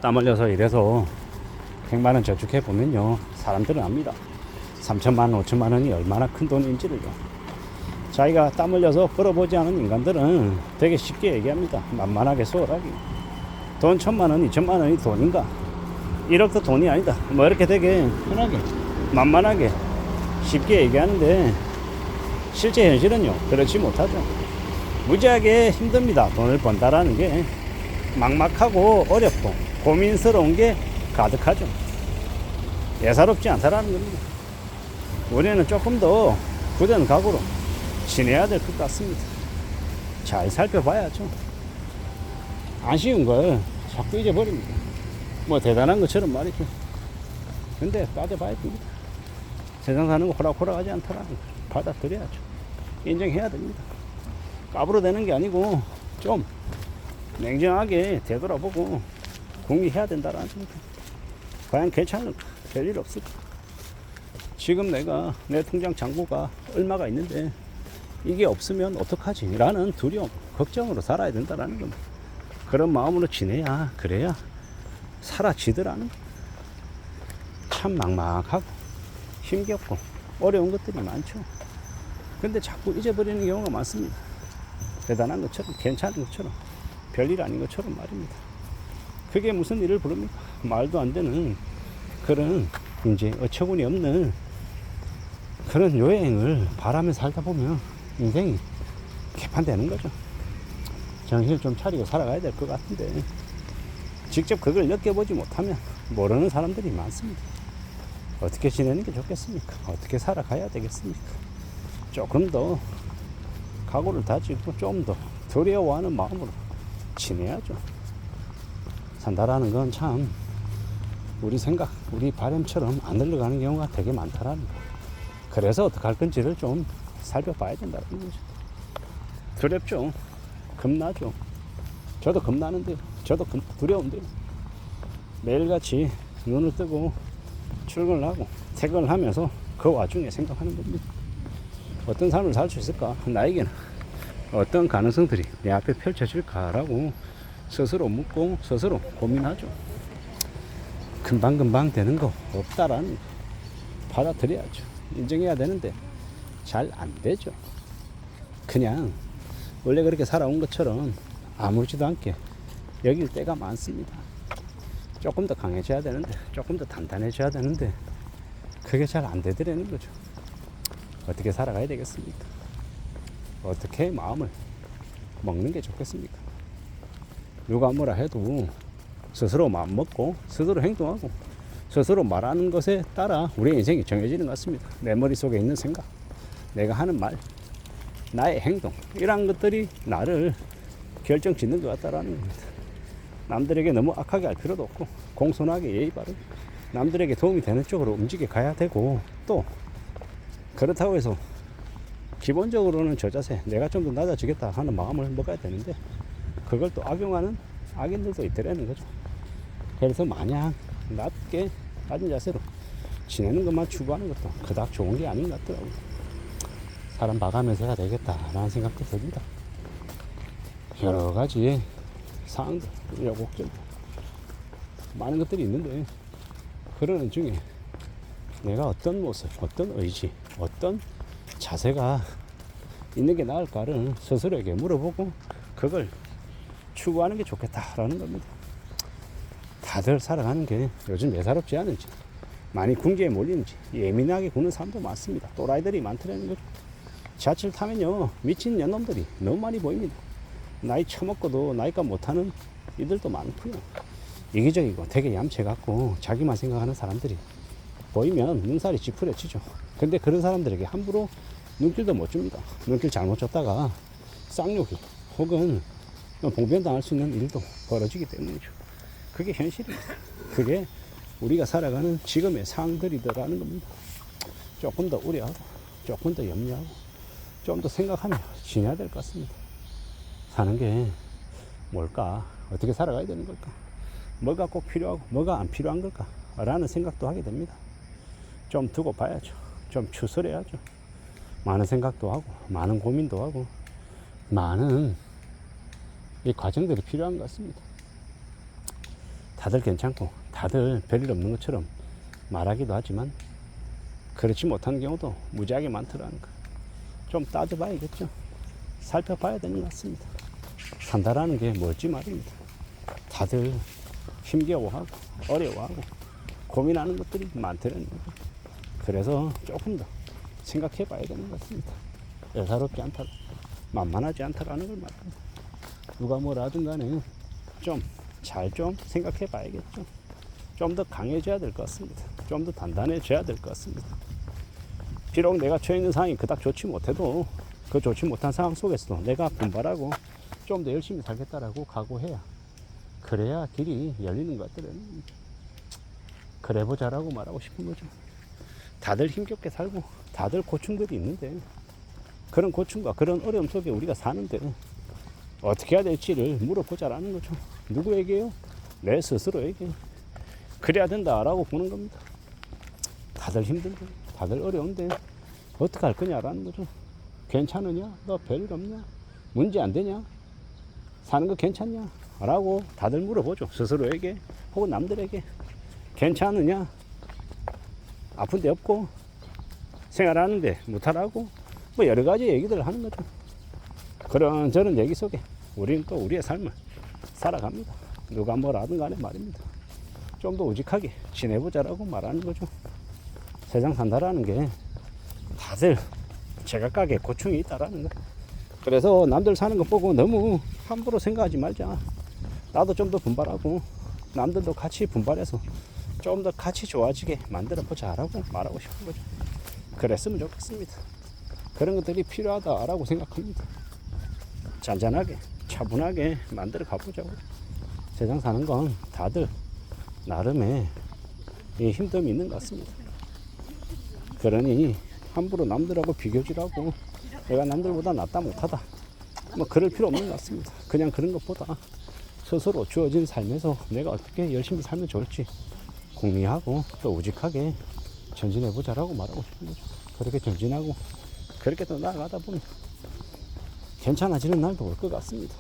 땀 흘려서 이래서 100만원 저축해 보면요, 사람들은 압니다. 3천만원 5천만원이 얼마나 큰 돈인지를요. 자기가 땀 흘려서 벌어보지 않은 인간들은 되게 쉽게 얘기합니다. 만만하게 소홀하게. 돈 1,000만원 2천만원이 돈인가? 1억도 돈이 아니다, 뭐 이렇게 되게 편하게 만만하게 쉽게 얘기하는데, 실제 현실은요 그렇지 못하죠. 무지하게 힘듭니다. 돈을 번다라는 게 막막하고 어렵고 고민스러운 게 가득하죠. 예사롭지 않다라는 겁니다. 우리는 조금 더 굳은 각오로 지내야 될 것 같습니다. 잘 살펴봐야죠. 아쉬운 걸 자꾸 잊어버립니다. 뭐 대단한 것처럼 말이죠. 근데 따져봐야 됩니다. 세상 사는 거 호락호락하지 않다라는 걸 받아들여야죠. 인정해야 됩니다. 까불어대는 게 아니고 좀 냉정하게 되돌아보고 궁리해야 된다라는 겁니다. 과연 괜찮을까? 별일 없을까? 지금 내가 내 통장 잔고가 얼마가 있는데 이게 없으면 어떡하지? 라는 두려움, 걱정으로 살아야 된다라는 겁니다. 그런 마음으로 지내야, 그래야 사라지더라는 겁니다. 참 막막하고 힘겹고 어려운 것들이 많죠. 근데 자꾸 잊어버리는 경우가 많습니다. 대단한 것처럼, 괜찮은 것처럼, 별일 아닌 것처럼 말입니다. 그게 무슨 일을 부릅니까? 말도 안 되는 그런 이제 어처구니 없는 그런 요행을 바라며 살다 보면 인생이 개판되는 거죠. 정신을 좀 차리고 살아가야 될 것 같은데, 직접 그걸 느껴보지 못하면 모르는 사람들이 많습니다. 어떻게 지내는 게 좋겠습니까? 어떻게 살아가야 되겠습니까? 조금 더 각오를 다지고 좀 더 두려워하는 마음으로 지내야죠. 산다라는 건 참 우리 생각, 우리 바람처럼 안 흘러가는 경우가 되게 많다라는 거. 그래서 어떻게 할 건지를 좀 살펴봐야 된다는 거죠. 두렵죠. 겁나죠. 저도 겁나는데요. 저도 두려운데요. 매일같이 눈을 뜨고 출근을 하고 퇴근을 하면서 그 와중에 생각하는 겁니다. 어떤 삶을 살 수 있을까? 나에게는 어떤 가능성들이 내 앞에 펼쳐질까라고 스스로 묻고 스스로 고민하죠. 금방금방 되는 거 없다라는 거 받아들여야죠. 인정해야 되는데 잘 안 되죠. 그냥 원래 그렇게 살아온 것처럼 아무렇지도 않게 여길 때가 많습니다. 조금 더 강해져야 되는데, 조금 더 단단해져야 되는데 그게 잘 안 되더라는 거죠. 어떻게 살아가야 되겠습니까? 어떻게 마음을 먹는 게 좋겠습니까? 누가 뭐라 해도 스스로 마음 먹고 스스로 행동하고 스스로 말하는 것에 따라 우리의 인생이 정해지는 것 같습니다. 내 머릿속에 있는 생각, 내가 하는 말, 나의 행동, 이러한 것들이 나를 결정짓는 것 같다라는 겁니다. 남들에게 너무 악하게 할 필요도 없고 공손하게 예의 바르게 남들에게 도움이 되는 쪽으로 움직여 가야 되고, 또 그렇다고 해서 기본적으로는 저 자세, 내가 좀 더 낮아지겠다 하는 마음을 먹어야 되는데 그걸 또 악용하는 악인들도 있더라는 거죠. 그래서 마냥 낮게 낮은 자세로 지내는 것만 추구하는 것도 그닥 좋은 게 아닌 것 같더라고요. 사람 봐가면서 해야 되겠다라는 생각도 듭니다. 여러 가지의 사항들, 우여곡절 많은 것들이 있는데, 그러는 중에 내가 어떤 모습, 어떤 의지, 어떤 자세가 있는 게 나을까를 스스로에게 물어보고 그걸 추구하는 게 좋겠다라는 겁니다. 다들 살아가는 게 요즘 예사롭지 않은지, 많이 궁지에 몰리는지 예민하게 구는 사람도 많습니다. 또라이들이 많더라는 거죠. 지하철 타면요, 미친 년놈들이 너무 많이 보입니다. 나이 처먹고도 나이가 못하는 이들도 많고요. 이기적이고 되게 얌체같고 자기만 생각하는 사람들이 보이면 눈살이 찌푸려지죠. 근데 그런 사람들에게 함부로 눈길도 못 줍니다. 눈길 잘못 줬다가 쌍욕이 혹은 봉변당할 수 있는 일도 벌어지기 때문이죠. 그게 현실입니다. 그게 우리가 살아가는 지금의 상황들이더라는 겁니다. 조금 더 우려하고 조금 더 염려하고 좀 더 생각하며 지내야 될 것 같습니다. 사는 게 뭘까? 어떻게 살아가야 되는 걸까? 뭐가 꼭 필요하고 뭐가 안 필요한 걸까? 라는 생각도 하게 됩니다. 좀 두고 봐야죠. 좀 추스려야죠. 많은 생각도 하고 많은 고민도 하고 많은 이 과정들이 필요한 것 같습니다. 다들 괜찮고 다들 별일 없는 것처럼 말하기도 하지만 그렇지 못한 경우도 무지하게 많더라는 거. 좀 따져봐야겠죠. 살펴봐야 되는 것 같습니다. 산다라는 게 뭘지 말입니다. 다들 힘겨워하고 어려워하고 고민하는 것들이 많더라는 거죠. 그래서 조금 더 생각해 봐야 되는 것 같습니다. 예사롭지 않다, 만만하지 않다라는 걸 말합니다. 누가 뭐라 하든 간에 좀 잘 좀 생각해 봐야겠죠. 좀 더 강해져야 될 것 같습니다. 좀 더 단단해져야 될 것 같습니다. 비록 내가 처해 있는 상황이 그닥 좋지 못해도 그 좋지 못한 상황 속에서도 내가 분발하고 좀 더 열심히 살겠다라고 각오해야, 그래야 길이 열리는 것들은 그래 보자라고 말하고 싶은 거죠. 다들 힘겹게 살고 다들 고충들이 있는데 그런 고충과 그런 어려움 속에 우리가 사는데 어떻게 해야 될지를 물어보자라는 거죠. 누구에게요? 내 스스로에게. 그래야 된다라고 보는 겁니다. 다들 힘든데 다들 어려운데 어떻게 할 거냐라는 거죠. 괜찮으냐? 너 별일 없냐? 문제 안 되냐? 사는 거 괜찮냐? 라고 다들 물어보죠. 스스로에게 혹은 남들에게. 괜찮으냐? 아픈 데 없고 생활하는데 무탈하고 뭐 여러 가지 얘기들을 하는 거죠. 그런 저런 얘기 속에 우리는 또 우리의 삶을 살아갑니다. 누가 뭐라든 간에 말입니다. 좀 더 우직하게 지내보자라고 말하는 거죠. 세상 산다라는 게 다들 제각각의 고충이 있다라는 거. 그래서 남들 사는 거 보고 너무 함부로 생각하지 말자. 나도 좀 더 분발하고 남들도 같이 분발해서 좀 더 같이 좋아지게 만들어 보자라고 말하고 싶은 거죠. 그랬으면 좋겠습니다. 그런 것들이 필요하다라고 생각합니다. 잔잔하게 차분하게 만들어 가보자고. 세상 사는 건 다들 나름의 힘듦이 있는 것 같습니다. 그러니 함부로 남들하고 비교질하고 내가 남들보다 낫다 못하다 뭐 그럴 필요 없는 것 같습니다. 그냥 그런 것보다 스스로 주어진 삶에서 내가 어떻게 열심히 살면 좋을지 궁리하고 또 우직하게 전진해보자라고 말하고 싶은 거죠. 그렇게 전진하고 그렇게 또 나아가다 보면 괜찮아지는 날도 올 것 같습니다.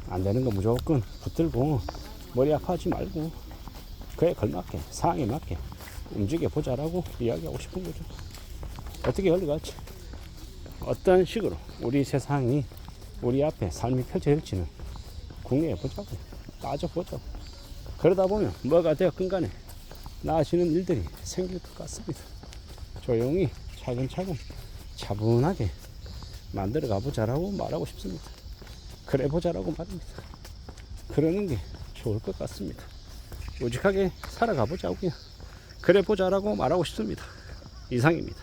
안 되는 거 무조건 붙들고 머리 아파하지 말고 그에 걸맞게 상황에 맞게 움직여 보자라고 이야기하고 싶은 거죠. 어떻게 흘러갈지 어떤 식으로 우리 세상이 우리 앞에 삶이 펼쳐질지는 궁리해 보자고 따져보자고. 그러다 보면 뭐가 되었건 간에 나아지는 일들이 생길 것 같습니다. 조용히 차근차근 차분하게 만들어 가보자라고 말하고 싶습니다. 그래 보자라고 말입니다. 그러는 게 좋을 것 같습니다. 우직하게 살아가 보자고요. 그래 보자라고 말하고 싶습니다. 이상입니다.